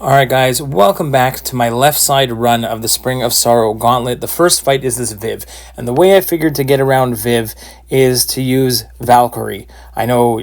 Alright guys, welcome back to my left side run of the Spring of Sorrow Gauntlet. The first fight is this Viv, and the way I figured to get around Viv is to use Valkyrie. I know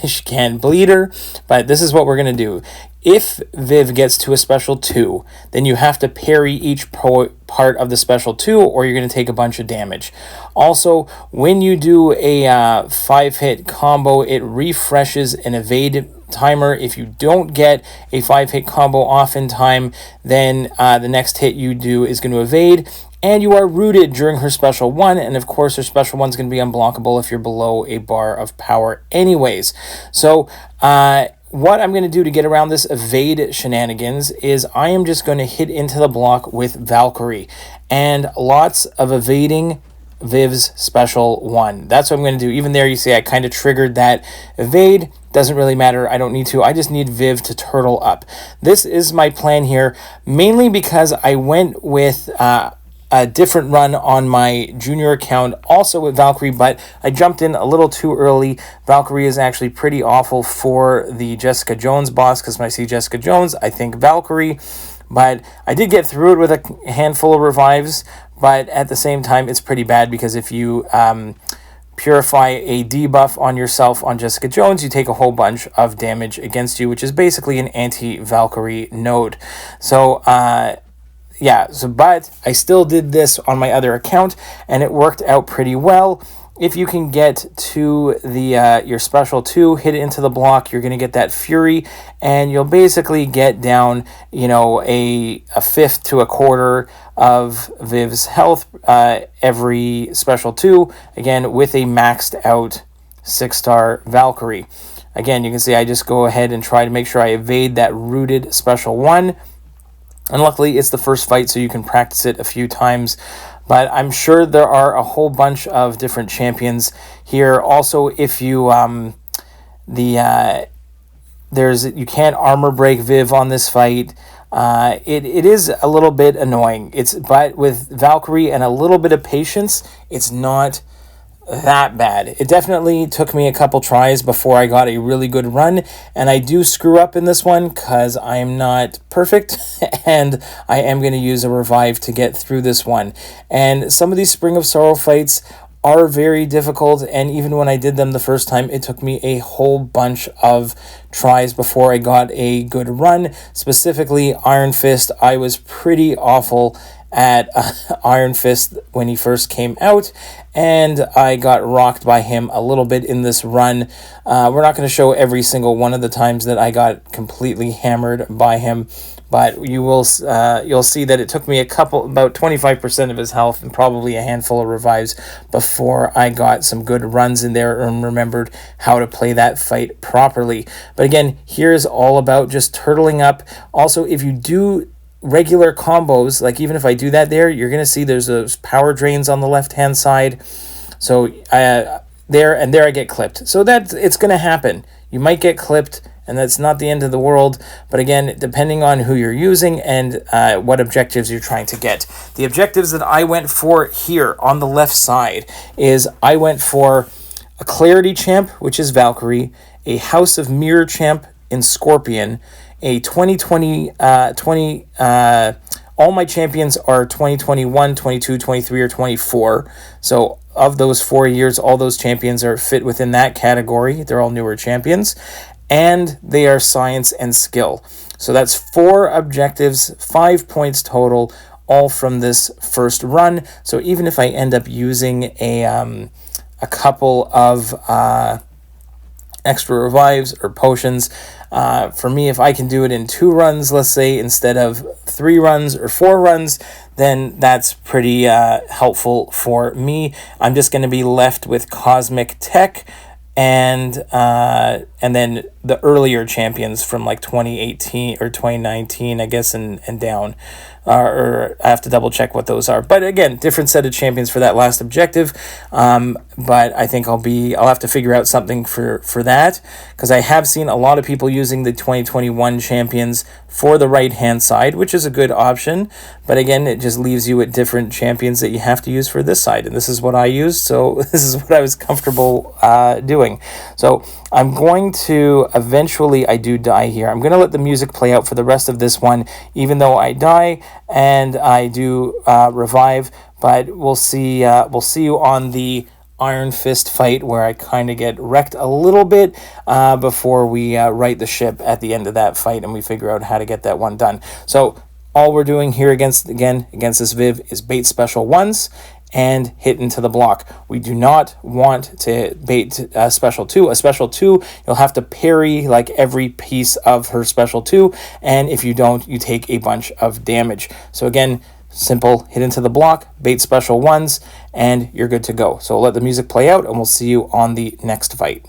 she can't bleed her, but this is what we're going to do. If Viv gets to a special 2, then you have to parry each part of the special 2 or you're going to take a bunch of damage. Also, when you do a 5-hit combo, it refreshes an evade timer. If you don't get a 5-hit combo off in time, then the next hit you do is going to evade, and you are rooted during her special 1, and of course her special 1 is going to be unblockable if you're below a bar of power anyways. So what I'm going to do to get around this evade shenanigans is I am just going to hit into the block with Valkyrie, and lots of evading Viv's special 1. That's what I'm going to do. Even there, you see I kind of triggered that evade. Doesn't really matter. I don't need to. I just need Viv to turtle up. This is my plan here, mainly because I went with a different run on my junior account, also with Valkyrie, but I jumped in a little too early. Valkyrie is actually pretty awful for the Jessica Jones boss, because when I see Jessica Jones, I think Valkyrie. But I did get through it with a handful of revives, but at the same time, it's pretty bad, because if you purify a debuff on yourself on Jessica Jones, you take a whole bunch of damage against you, which is basically an anti-Valkyrie node. So, but I still did this on my other account, and it worked out pretty well. If you can get to the your special 2, hit it into the block, you're going to get that Fury, and you'll basically get down, a fifth to a quarter of Viv's health every special 2, again, with a maxed out 6-star Valkyrie. Again, you can see I just go ahead and try to make sure I evade that rooted special 1. And luckily, it's the first fight, so you can practice it a few times. But I'm sure there are a whole bunch of different champions here. Also, if you you can't armor break Viv on this fight. It is a little bit annoying. But with Valkyrie and a little bit of patience, it's not that bad. It definitely took me a couple tries before I got a really good run, and I do screw up in this one because I am not perfect, and I am going to use a revive to get through this one. And some of these Spring of Sorrow fights are very difficult, and even when I did them the first time, it took me a whole bunch of tries before I got a good run. Specifically, Iron Fist, I was pretty awful at Iron Fist when he first came out, and I got rocked by him a little bit in this run. We're not going to show every single one of the times that I got completely hammered by him, but you'll see that it took me about 25% of his health and probably a handful of revives before I got some good runs in there and remembered how to play that fight properly. But again, here's all about just turtling up. Also, if you do regular combos, like even if I do that there, you're going to see there's those power drains on the left hand side. So there I get clipped. So it's going to happen. You might get clipped, and that's not the end of the world. But again, depending on who you're using and what objectives you're trying to get. The objectives that I went for here on the left side is I went for a Clarity champ, which is Valkyrie, a House of Mirror champ in Scorpion, a 2020, all my champions are 2021, 22, 23, or 24. So of those 4 years, all those champions are fit within that category. They're all newer champions, and they are science and skill. So that's 4 objectives, 5 points total, all from this first run. So even if I end up using a couple of extra revives or potions, for me, if I can do it in 2 runs, let's say, instead of 3 runs or 4 runs, then that's pretty helpful for me. I'm just going to be left with Cosmic Tech and then the earlier champions from like 2018 or 2019, I guess, and down. Or I have to double check what those are. But again, different set of champions for that last objective. But I think I'll have to figure out something for that, because I have seen a lot of people using the 2021 champions for the right-hand side, which is a good option. But again, it just leaves you with different champions that you have to use for this side. And this is what I used, so this is what I was comfortable doing. So I'm going to eventually I do die here. I'm going to let the music play out for the rest of this one, even though I die and I do revive. But we'll see you on the Iron Fist fight, where I kind of get wrecked a little bit before we right the ship at the end of that fight, and we figure out how to get that one done. So all we're doing here against this Viv is bait special ones and hit into the block. We do not want to bait special 2. A special 2, you'll have to parry like every piece of her special 2, and if you don't, you take a bunch of damage. So again, simple, hit into the block, bait special 1s, and you're good to go. So we'll let the music play out, and we'll see you on the next fight.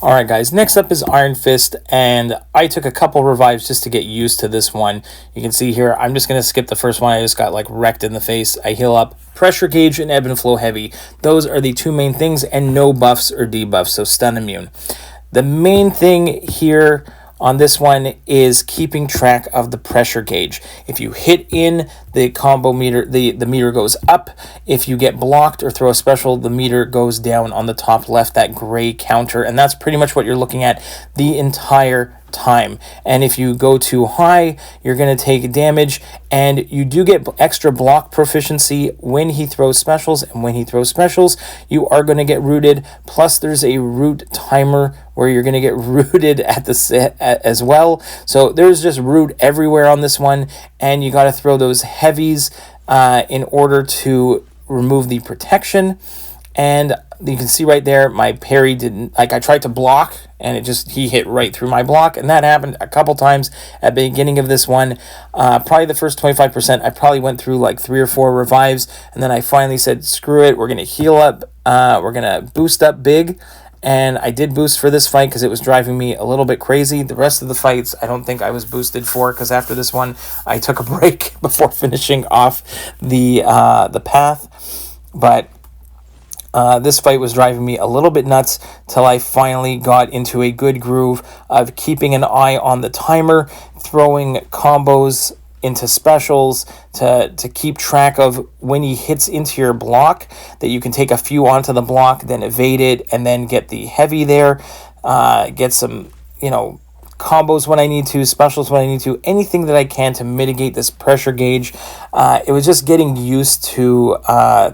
Alright guys, next up is Iron Fist, and I took a couple revives just to get used to this one. You can see here, I'm just going to skip the first one. I just got like wrecked in the face. I heal up. Pressure Gauge and Ebb and Flow Heavy. Those are the two main things, and no buffs or debuffs, so stun immune. The main thing here on this one is keeping track of the pressure gauge. If you hit in the combo meter, the meter goes up. If you get blocked or throw a special, the meter goes down on the top left, that gray counter, and that's pretty much what you're looking at the entire time. And if you go too high, you're going to take damage, and you do get extra block proficiency when he throws specials, and when he throws specials, you are going to get rooted. Plus there's a root timer where you're going to get rooted at the set as well. So there's just root everywhere on this one, and you got to throw those heavies in order to remove the protection. And you can see right there, my parry didn't, like I tried to block and he hit right through my block. And that happened a couple times at the beginning of this one. Probably the first 25%, I probably went through like 3 or 4 revives. And then I finally said, screw it, we're going to heal up. We're going to boost up big. And I did boost for this fight because it was driving me a little bit crazy. The rest of the fights, I don't think I was boosted for, because after this one, I took a break before finishing off the path. But this fight was driving me a little bit nuts till I finally got into a good groove of keeping an eye on the timer, throwing combos into specials to keep track of when he hits into your block, that you can take a few onto the block, then evade it, and then get the heavy there, get some, combos when I need to, specials when I need to, anything that I can to mitigate this pressure gauge. It was just getting used to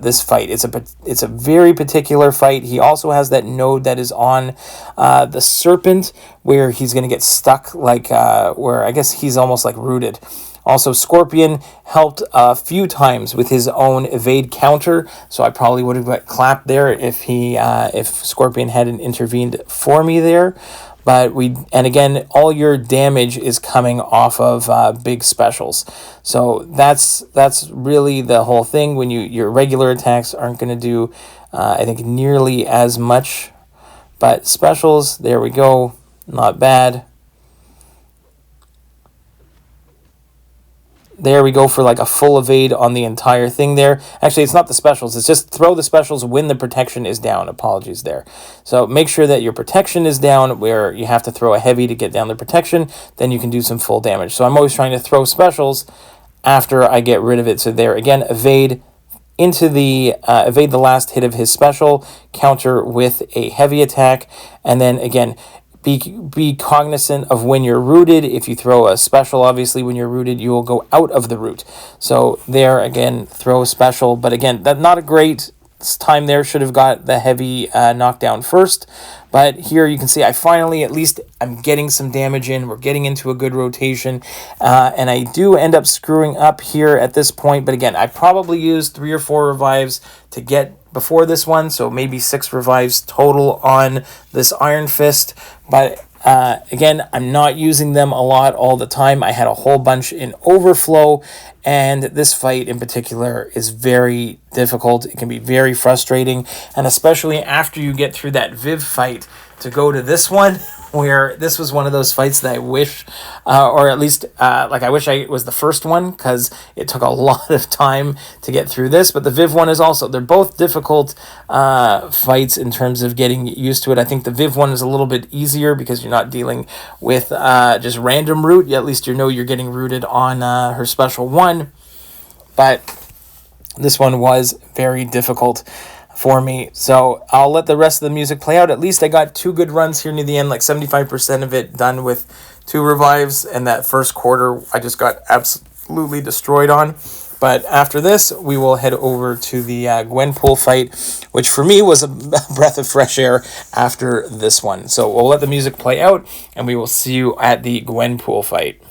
this fight. It's a very particular fight. He also has that node that is on the Serpent, where he's going to get stuck, like where I guess he's almost like rooted. Also, Scorpion helped a few times with his own evade counter, so I probably would have got clapped there if Scorpion hadn't intervened for me there. But and again, all your damage is coming off of big specials, so that's really the whole thing. When your regular attacks aren't going to do, I think, nearly as much, but specials, there we go, not bad. There we go for like a full evade on the entire thing there. Actually, it's not the specials. It's just throw the specials when the protection is down. Apologies there. So make sure that your protection is down, where you have to throw a heavy to get down the protection. Then you can do some full damage. So I'm always trying to throw specials after I get rid of it. So there again, evade into the evade the last hit of his special, counter with a heavy attack, and then again, be cognizant of when you're rooted. If you throw a special, obviously when you're rooted, you will go out of the root. So there again, throw a special, but again, that not a great time there. Should have got the heavy knockdown first. But here you can see I finally, at least I'm getting some damage in. We're getting into a good rotation. And I do end up screwing up here at this point. But again, I probably used 3 or 4 revives to get before this one. So maybe 6 revives total on this Iron Fist. But again, I'm not using them a lot all the time. I had a whole bunch in overflow. And this fight in particular is very difficult. It can be very frustrating. And especially after you get through that Viv fight, to go to this one, where this was one of those fights that I wish, or at least I wish I was the first one, because it took a lot of time to get through this. But the Viv one is also, they're both difficult fights in terms of getting used to it. I think the Viv one is a little bit easier because you're not dealing with just random root. At least you know you're getting rooted on her special one. But this one was very difficult for me. So I'll let the rest of the music play out. At least I got 2 good runs here near the end, like 75% of it done with 2 revives, and that first quarter I just got absolutely destroyed on. But after this, we will head over to the Gwenpool fight, which for me was a breath of fresh air after this one. So we'll let the music play out, and we will see you at the Gwenpool fight.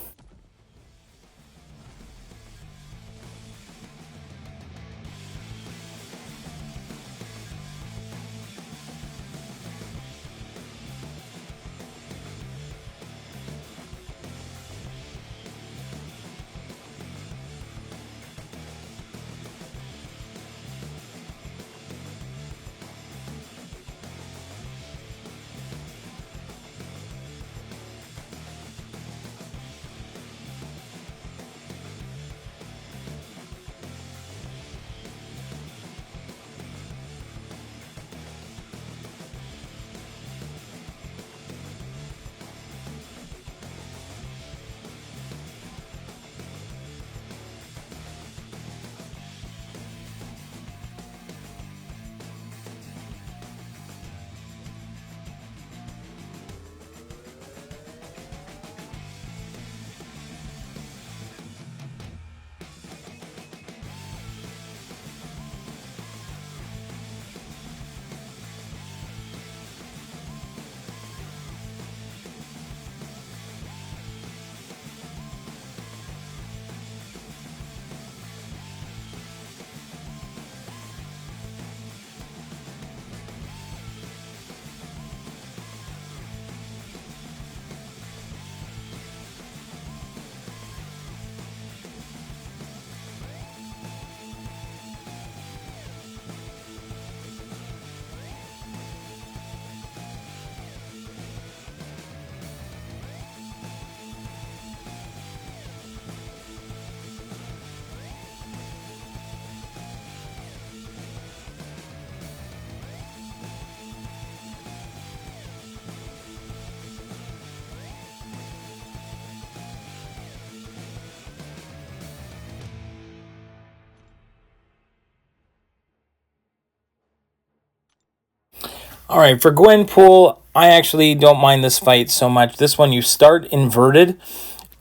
All right, for Gwenpool, I actually don't mind this fight so much. This one, you start inverted,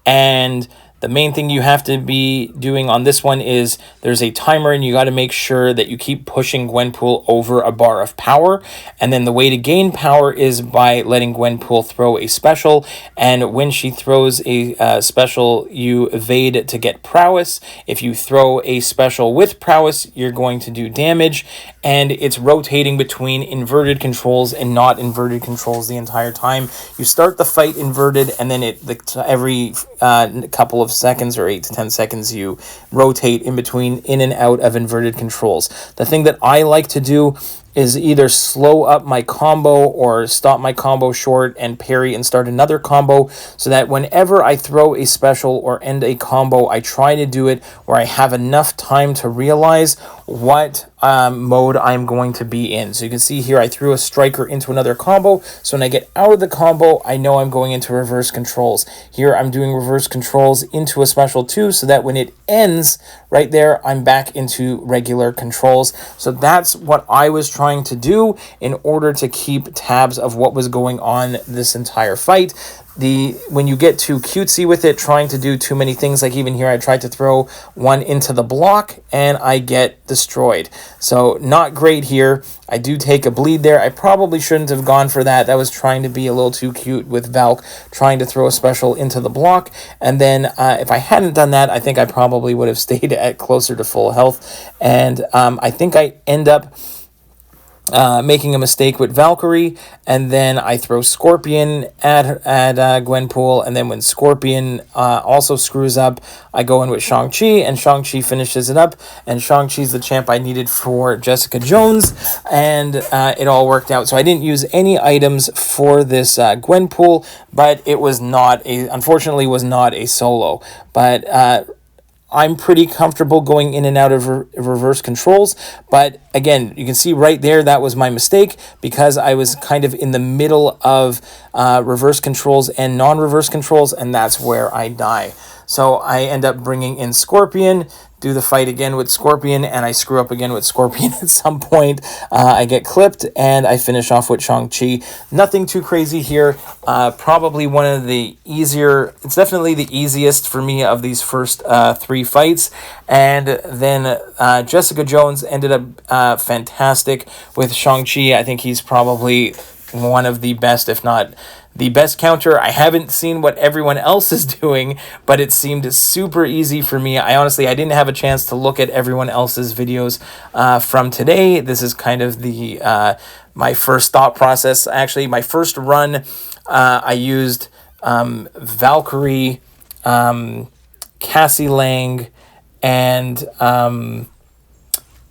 and the main thing you have to be doing on this one is there's a timer, and you got to make sure that you keep pushing Gwenpool over a bar of power. And then the way to gain power is by letting Gwenpool throw a special. And when she throws a special, you evade to get prowess. If you throw a special with prowess, you're going to do damage. And it's rotating between inverted controls and not inverted controls the entire time. You start the fight inverted, and then every couple of seconds, or 8 to 10 seconds, you rotate in and out of inverted controls. The thing that I like to do is either slow up my combo or stop my combo short and parry and start another combo, so that whenever I throw a special or end a combo, I try to do it where I have enough time to realize what mode I'm going to be in. So you can see here I threw a striker into another combo, so when I get out of the combo, I know I'm going into reverse controls. Here I'm doing reverse controls into a special too, so that when it ends right there, I'm back into regular controls. So that's what I was trying to do in order to keep tabs of what was going on this entire fight. When you get too cutesy with it, trying to do too many things, like even here I tried to throw one into the block and I get destroyed. So not great here. I do take a bleed there. I probably shouldn't have gone for that. That was trying to be a little too cute with Valk, trying to throw a special into the block. And then if I hadn't done that, I think I probably would have stayed at closer to full health. And I think I end up making a mistake with Valkyrie, and then I throw Scorpion at Gwenpool, and then when Scorpion also screws up, I go in with Shang-Chi, and Shang-Chi finishes it up, and Shang-Chi's the champ I needed for Jessica Jones, and it all worked out. So I didn't use any items for this Gwenpool, but it was unfortunately was not a solo, but I'm pretty comfortable going in and out of reverse controls. But again, you can see right there, that was my mistake, because I was kind of in the middle of reverse controls and non-reverse controls, and that's where I die. So I end up bringing in Scorpion, do the fight again with Scorpion, and I screw up again with Scorpion at some point. I get clipped, and I finish off with Shang-Chi. Nothing too crazy here. Probably one of the easier, it's definitely the easiest for me of these first 3 fights. And then Jessica Jones ended up fantastic with Shang-Chi. I think he's probably one of the best, if not the best counter. I haven't seen what everyone else is doing, but it seemed super easy for me. I didn't have a chance to look at everyone else's videos from today. This is kind of my first thought process. Actually, my first run, I used Valkyrie, Cassie Lang, and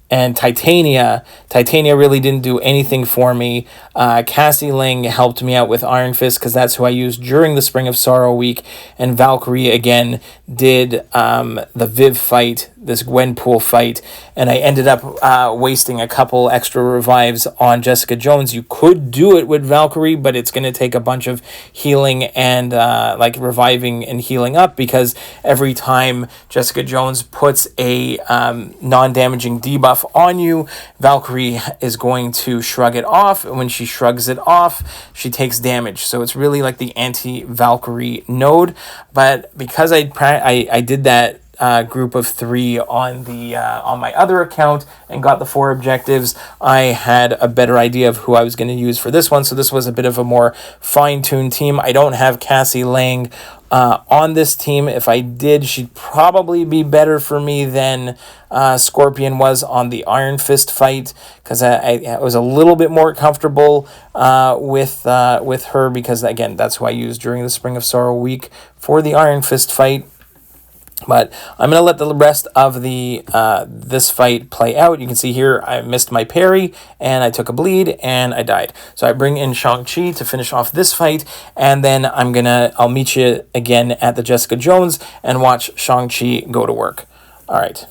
Titania. Titania really didn't do anything for me. Cassie Lang helped me out with Iron Fist, because that's who I used during the Spring of Sorrow week. And Valkyrie, again, did the Viv fight, this Gwenpool fight. And I ended up wasting a couple extra revives on Jessica Jones. You could do it with Valkyrie, but it's going to take a bunch of healing and reviving and healing up, because every time Jessica Jones puts a non-damaging debuff on you, Valkyrie is going to shrug it off. And when she shrugs it off, she takes damage. So it's really like the anti-Valkyrie node. But because I did that group of 3 on my other account and got the 4 objectives, I had a better idea of who I was going to use for this one. So this was a bit of a more fine-tuned team. I don't have Cassie Lang on this team. If I did, she'd probably be better for me than Scorpion was on the Iron Fist fight, because I was a little bit more comfortable with her, because again, that's who I used during the Spring of Sorrow week for the Iron Fist fight. But I'm going to let the rest of this fight play out. You can see here I missed my parry, and I took a bleed, and I died. So I bring in Shang-Chi to finish off this fight, and then I'll meet you again at the Jessica Jones and watch Shang-Chi go to work. All right.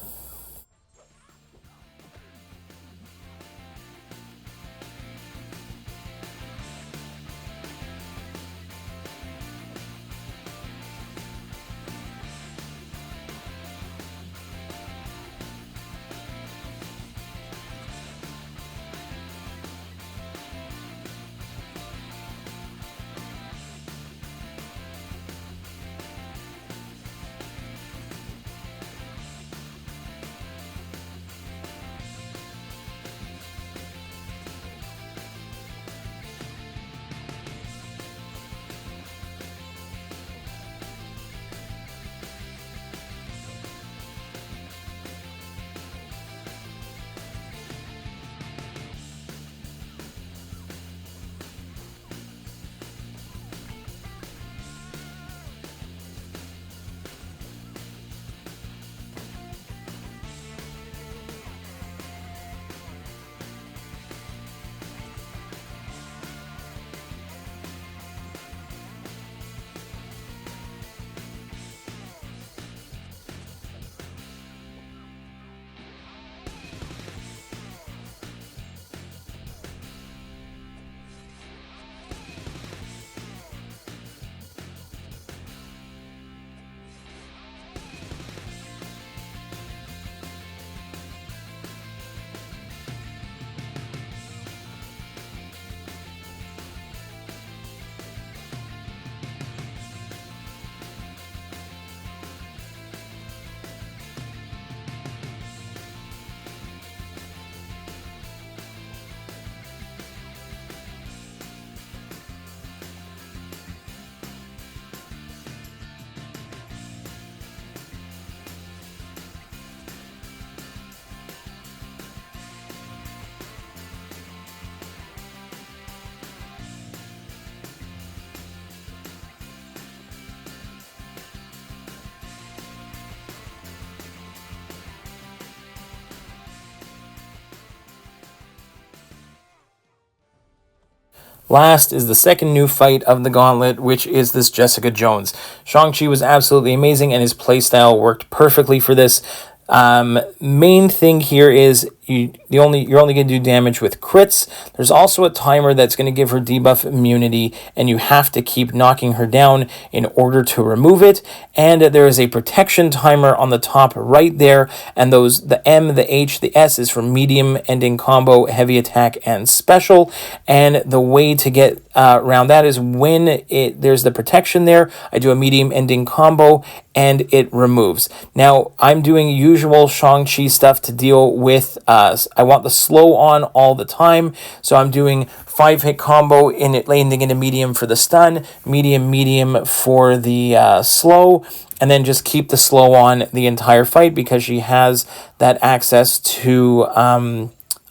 last is the second new fight of the Gauntlet, which is this Jessica Jones. Shang-Chi was absolutely amazing, and his playstyle worked perfectly for this. Main thing here is you're only going to do damage with crits. There's also a timer that's going to give her debuff immunity, and you have to keep knocking her down in order to remove it. And there is a protection timer on the top right there, and the M, the H, the S is for medium ending combo, heavy attack, and special. And the way to get around that is when there's the protection there, I do a medium ending combo and it removes. Now I'm doing usual Shang-Chi stuff to deal with I want the slow on all the time, so I'm doing 5-hit combo in it, landing into medium for the stun, medium for the slow, and then just keep the slow on the entire fight because she has that access to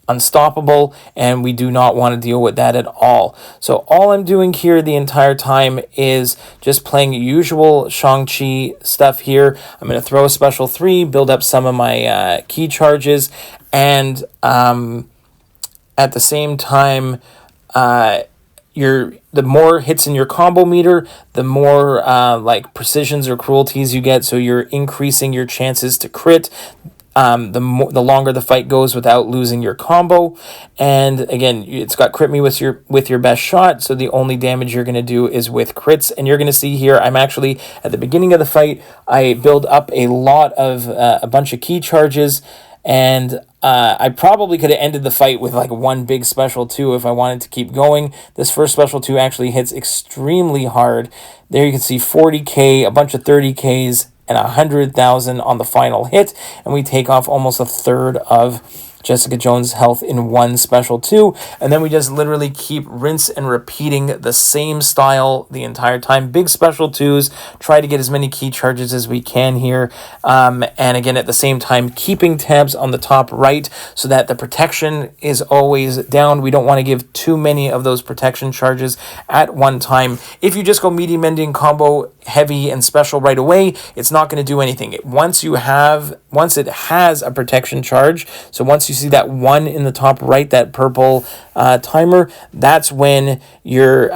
unstoppable, and we do not want to deal with that at all. So all I'm doing here the entire time is just playing usual Shang-Chi stuff here. I'm going to throw a special 3, build up some of my key charges, and at the same time, the more hits in your combo meter, the more like precisions or cruelties you get, so you're increasing your chances to crit. The longer the fight goes without losing your combo. And again, it's got crit me with your best shot, so the only damage you're going to do is with crits. And you're going to see here, I'm actually at the beginning of the fight, I build up a lot of a bunch of key charges, and I probably could have ended the fight with like one big special 2 if I wanted to keep going. This first special 2 actually hits extremely hard. There you can see 40k, a bunch of 30ks, and 100,000 on the final hit, and we take off almost a third of Jessica Jones' health in one special 2, and then we just literally keep rinse and repeating the same style the entire time. Big special 2s, try to get as many key charges as we can here, and again at the same time keeping tabs on the top right so that the protection is always down. We don't want to give too many of those protection charges at one time. If you just go medium ending combo, heavy and special right away, it's not going to do anything. Once it has a protection charge, so once you see that 1 in the top right, that purple timer, that's when your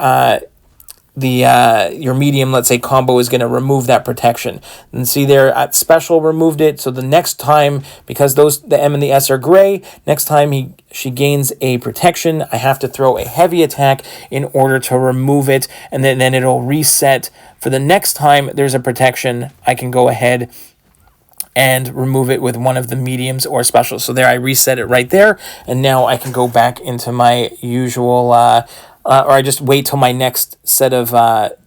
medium, let's say, combo is going to remove that protection. And see there at special removed it, so the next time, because the M and the S are gray, next time she gains a protection, I have to throw a heavy attack in order to remove it, and then it'll reset. For the next time there's a protection, I can go ahead and remove it with one of the mediums or specials. So there, I reset it right there, and now I can go back into my usual or I just wait till my next set of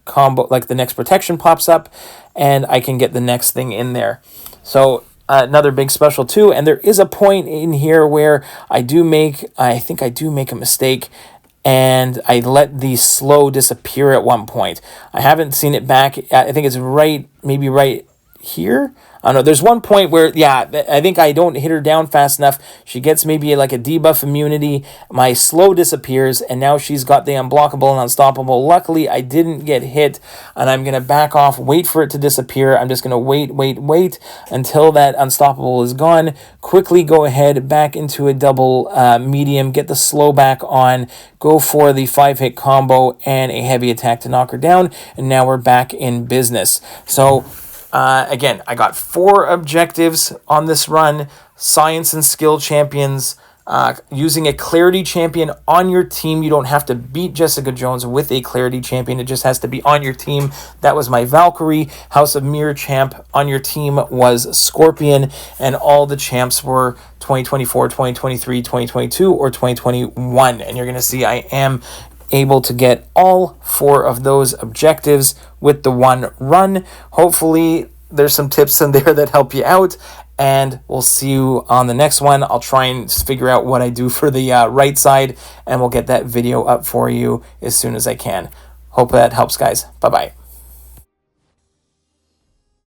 combo, like the next protection pops up, and I can get the next thing in there. So another big special 2, and there is a point in here where I think I do make a mistake, and I let the slow disappear at one point. I haven't seen it back. I think it's maybe right here. I don't know. There's one point where, yeah, I think I don't hit her down fast enough. She gets maybe like a debuff immunity. My slow disappears, and now she's got the unblockable and unstoppable. Luckily, I didn't get hit, and I'm going to back off, wait for it to disappear. I'm just going to wait until that unstoppable is gone. Quickly go ahead, back into a double medium, get the slow back on, go for the 5-hit combo and a heavy attack to knock her down, and now we're back in business. So again, I got 4 objectives on this run: science and skill champions, using a clarity champion on your team. You don't have to beat Jessica Jones with a clarity champion. It just has to be on your team. That was my Valkyrie. House of Mirror champ on your team was Scorpion, and all the champs were 2024, 2023, 2022, or 2021. And you're going to see I am able to get all 4 of those objectives with the one run. Hopefully there's some tips in there that help you out, and we'll see you on the next one. I'll try and figure out what I do for the right side, and we'll get that video up for you as soon as I can. Hope that helps, guys. Bye-bye.